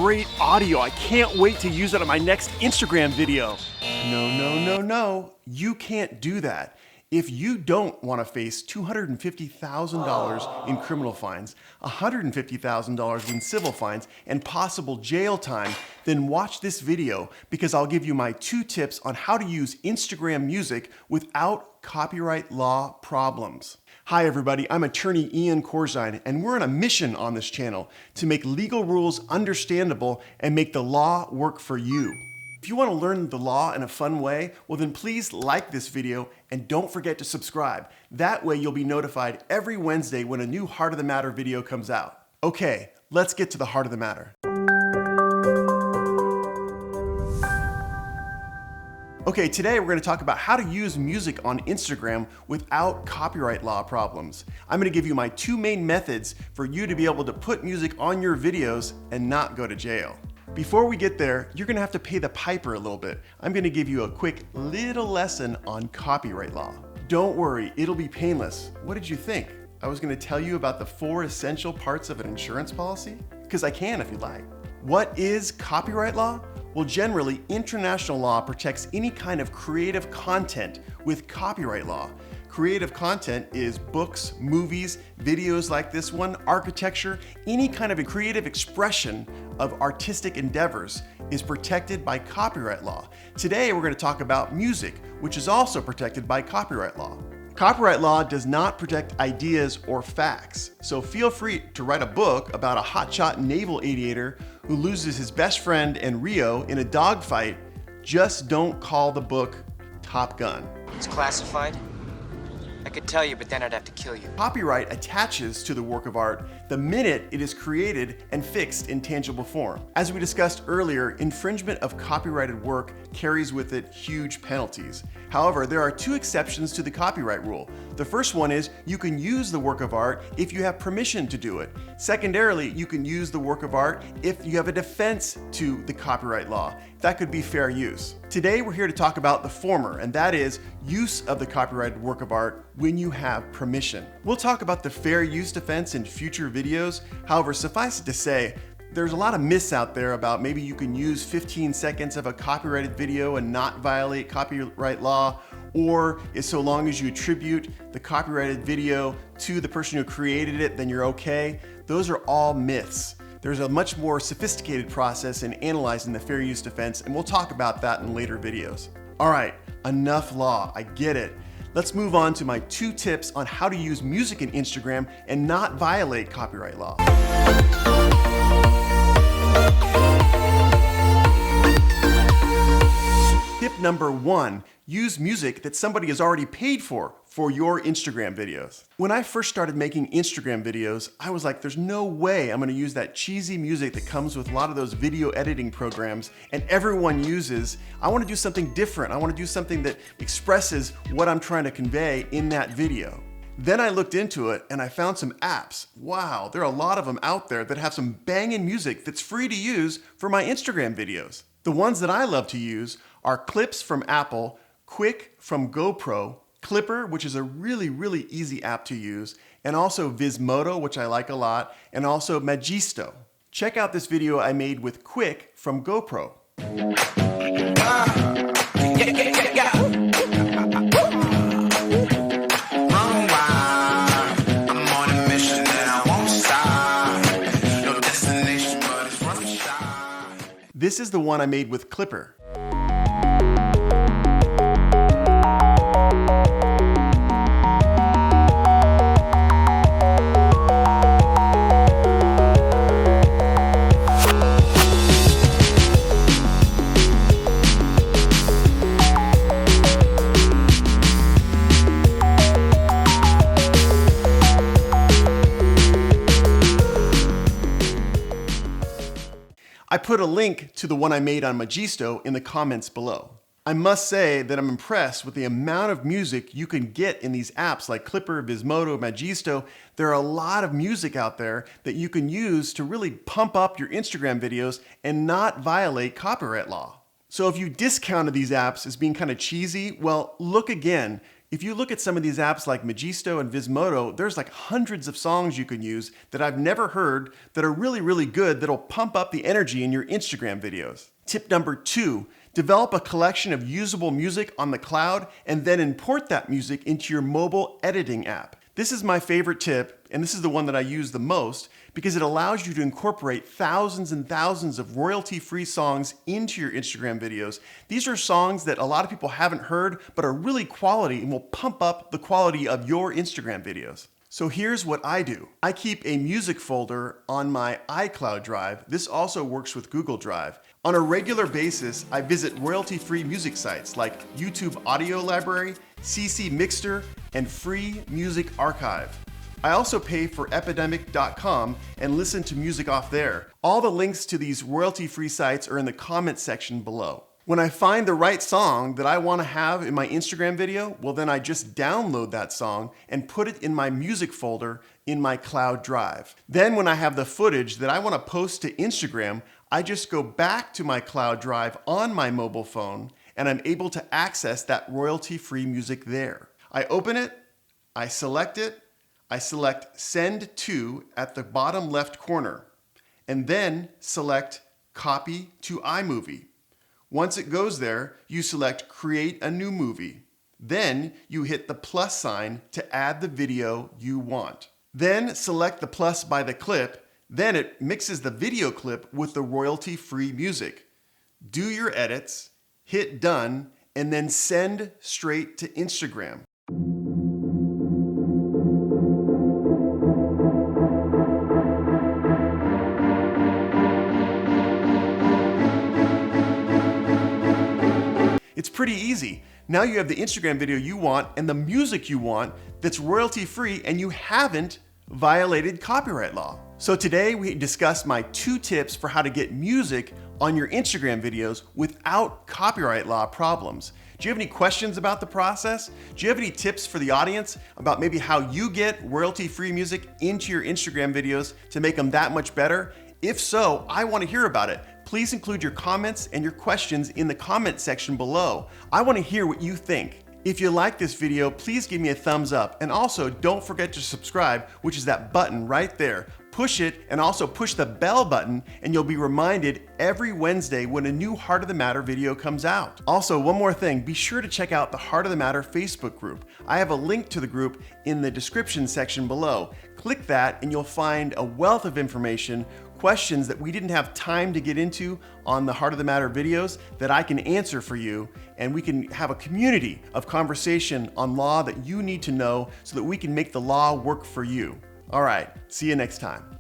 great audio. I can't wait to use it on my next Instagram video. No. You can't do that. If you don't want to face $250,000 in criminal fines, $150,000 in civil fines, and possible jail time, then watch this video because I'll give you my 2 tips on how to use Instagram music without copyright law problems. Hi everybody, I'm attorney Ian Corzine, and we're on a mission on this channel to make legal rules understandable and make the law work for you. If you want to learn the law in a fun way, well then please like this video and don't forget to subscribe. That way you'll be notified every Wednesday when a new Heart of the Matter video comes out. Okay, let's get to the heart of the matter. Okay, today we're going to talk about how to use music on Instagram without copyright law problems. I'm going to give you my 2 main methods for you to be able to put music on your videos and not go to jail. Before we get there, you're going to have to pay the piper a little bit. I'm going to give you a quick little lesson on copyright law. Don't worry, it'll be painless. What did you think? I was going to tell you about the 4 essential parts of an insurance policy? Because I can if you'd like. What is copyright law? Well, generally, international law protects any kind of creative content with copyright law. Creative content is books, movies, videos like this one, architecture, any kind of a creative expression of artistic endeavors is protected by copyright law. Today, we're going to talk about music, which is also protected by copyright law. Copyright law does not protect ideas or facts, so feel free to write a book about a hotshot naval aviator who loses his best friend in Rio in a dogfight. Just don't call the book Top Gun. It's classified. I could tell you, but then I'd have to kill you. Copyright attaches to the work of art the minute it is created and fixed in tangible form. As we discussed earlier, infringement of copyrighted work carries with it huge penalties. However, there are 2 exceptions to the copyright rule. The first one is you can use the work of art if you have permission to do it. Secondarily, you can use the work of art if you have a defense to the copyright law. That could be fair use. Today, we're here to talk about the former, and that is use of the copyrighted work of art when you have permission. We'll talk about the fair use defense in future videos. However, suffice it to say, there's a lot of myths out there about maybe you can use 15 seconds of a copyrighted video and not violate copyright law, or is so long as you attribute the copyrighted video to the person who created it, then you're okay. Those are all myths. There's a much more sophisticated process in analyzing the fair use defense, and we'll talk about that in later videos. All right, enough law, I get it. Let's move on to my 2 tips on how to use music in Instagram and not violate copyright law. Tip number 1, use music that somebody has already paid for your Instagram videos. When I first started making Instagram videos, I was like, there's no way I'm gonna use that cheesy music that comes with a lot of those video editing programs and everyone uses. I wanna do something different. I wanna do something that expresses what I'm trying to convey in that video. Then I looked into it and I found some apps. Wow, there are a lot of them out there that have some banging music that's free to use for my Instagram videos. The ones that I love to use are Clips from Apple, Quick from GoPro, Clipper, which is a really easy app to use, and also Vismodo, which I like a lot, and also Magisto. Check out this video I made with Quick from GoPro. This is the one I made with Clipper. I put a link to the one I made on Magisto in the comments below. I must say that I'm impressed with the amount of music you can get in these apps like Clipper, Vismodo, Magisto. There are a lot of music out there that you can use to really pump up your Instagram videos and not violate copyright law. So if you discounted these apps as being kind of cheesy, well, look again. If you look at some of these apps like Magisto and Vismodo, there's like hundreds of songs you can use that I've never heard that are really, really good that'll pump up the energy in your Instagram videos. Tip number 2, develop a collection of usable music on the cloud and then import that music into your mobile editing app. This is my favorite tip, and this is the one that I use the most because it allows you to incorporate thousands and thousands of royalty-free songs into your Instagram videos. These are songs that a lot of people haven't heard but are really quality and will pump up the quality of your Instagram videos. So here's what I do. I keep a music folder on my iCloud drive. This also works with Google Drive. On a regular basis, I visit royalty-free music sites like YouTube Audio Library, CC Mixter, and Free Music Archive. I also pay for epidemic.com and listen to music off there. All the links to these royalty-free sites are in the comment section below. When I find the right song that I want to have in my Instagram video, well then I just download that song and put it in my music folder in my cloud drive. Then when I have the footage that I want to post to Instagram, I just go back to my cloud drive on my mobile phone and I'm able to access that royalty-free music there. I open it, I select it, I select Send To at the bottom left corner, and then select Copy to iMovie. Once it goes there, you select Create a New Movie. Then you hit the plus sign to add the video you want. Then select the plus by the clip, then it mixes the video clip with the royalty-free music. Do your edits, hit done, and then send straight to Instagram. It's pretty easy. Now you have the Instagram video you want and the music you want that's royalty-free and you haven't violated copyright law. So today we discussed my 2 tips for how to get music on your Instagram videos without copyright law problems. Do you have any questions about the process? Do you have any tips for the audience about maybe how you get royalty-free music into your Instagram videos to make them that much better? If so, I want to hear about it. Please include your comments and your questions in the comment section below. I want to hear what you think. If you like this video, please give me a thumbs up, and also don't forget to subscribe, which is that button right there. Push it and also push the bell button and you'll be reminded every Wednesday when a new Heart of the Matter video comes out. Also, one more thing, be sure to check out the Heart of the Matter Facebook group. I have a link to the group in the description section below. Click that and you'll find a wealth of information, questions that we didn't have time to get into on the Heart of the Matter videos that I can answer for you, and we can have a community of conversation on law that you need to know so that we can make the law work for you. All right, see you next time.